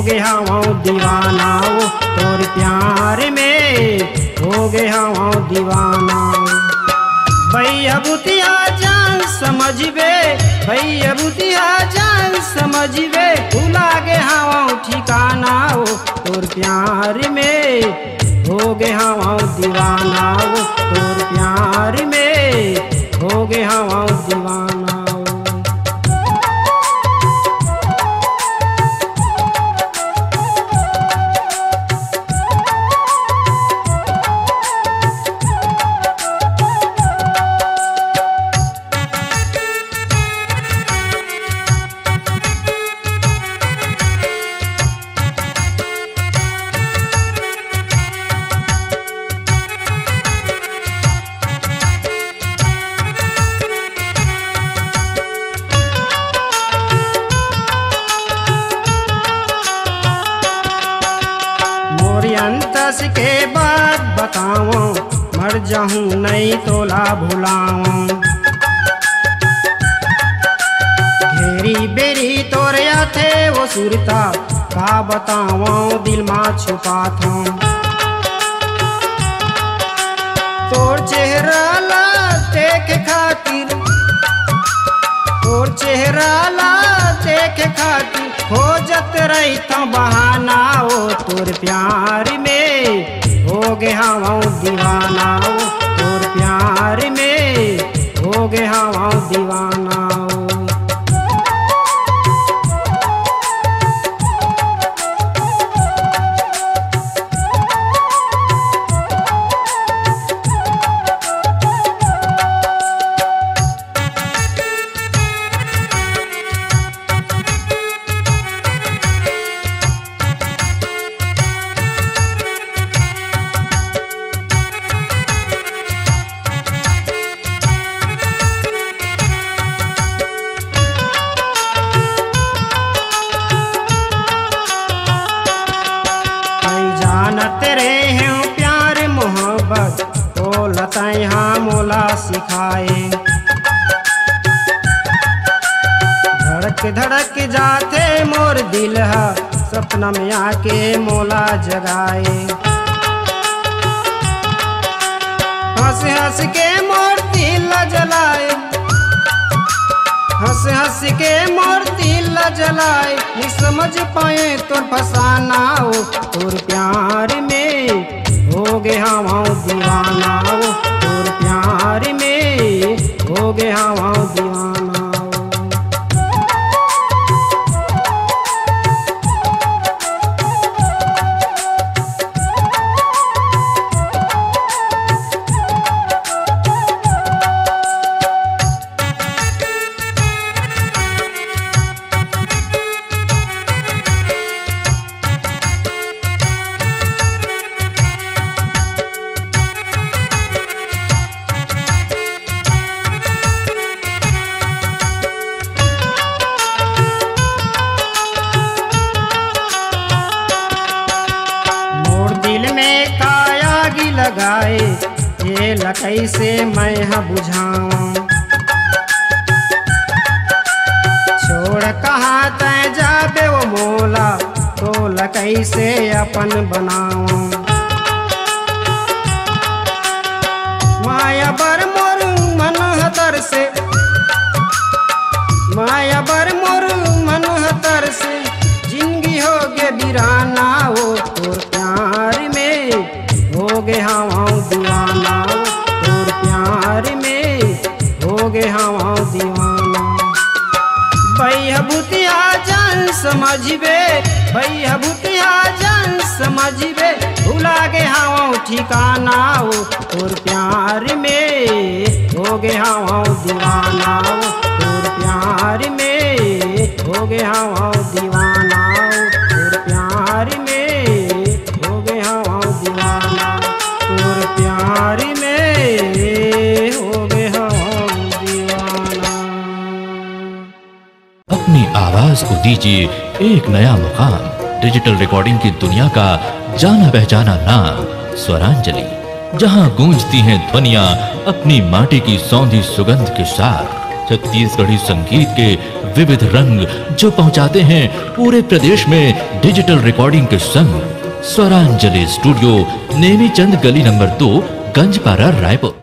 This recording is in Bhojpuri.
गया हूँ दीवाना वो तोर प्यार में हो गया हूँ दीवाना। भैया बुतिया जान समझबे, भैया बुतिया जान समझबे, भुला गया हूँ ठिकाना वो तोर प्यार में हो गया हूँ दीवाना वो तोर प्यार में हो गया हूँ दीवाना। अंतस के बाद बताऊं, मर जाऊं नहीं तोला भुलाऊं। घेरी बेरी तोरिया थे वो सुरता, का बताऊं दिल में छुपा था। तोर चेहरा ला देख खातिर, तोर चेहरा ला देख खातिर खोजत रही था बहाना ओ तोर प्यार में हो गया हूँ दीवाना ओ तोर प्यार में हो गया हूँ दीवाना। तेरे हैं प्यार मोहब्बत तो लताएं हाँ मोला सिखाए। धड़क धड़क जाते मोर दिल है सपना में आके मोला जगाए। हंस हंस के मोर दिल जलाए, हंस हंस के मोर दिल जलाए। नहीं समझ पाए तो फसाना हो तोर प्यार में हो गया हूँ दीवाना हो तोर प्यार में हो गया हूँ दीवाना। लगाए ये लकई से मैं हाँ बुझाऊं। छोड़ कहाँ तय जाबे वो मोला तो लकई से अपन बनाऊं। माया बर मोर मन हतर से, माया बर मोर मन हतर से जिंदगी हो गे बिराना हो तोर प्यार में हो गया हूँ दीवाना तोर प्यार में हो गया हूँ दीवाना। भैया बुतिया जान समझबे, भैया बुतिया जान समझबे, भुला गया हूँ ठिकाना हो तोर प्यार में हो गया हूँ दीवाना तोर प्यार में हो गया हूँ दीवाना तोर प्यार में हो गया हूँ दीवाना तोर प्यार में हो गया दीवाना। अपनी आवाज को दीजिए एक नया मुकाम। डिजिटल रिकॉर्डिंग की दुनिया का जाना पहचाना नाम स्वरांजलि, जहां गूंजती हैं ध्वनियां अपनी माटी की सौंधी सुगंध के साथ। छत्तीसगढ़ी संगीत के विविध रंग जो पहुंचाते हैं पूरे प्रदेश में डिजिटल रिकॉर्डिंग के संग। स्वरांजलि स्टूडियो, नेमीचंद गली नंबर 2, गंजपारा, रायपुर।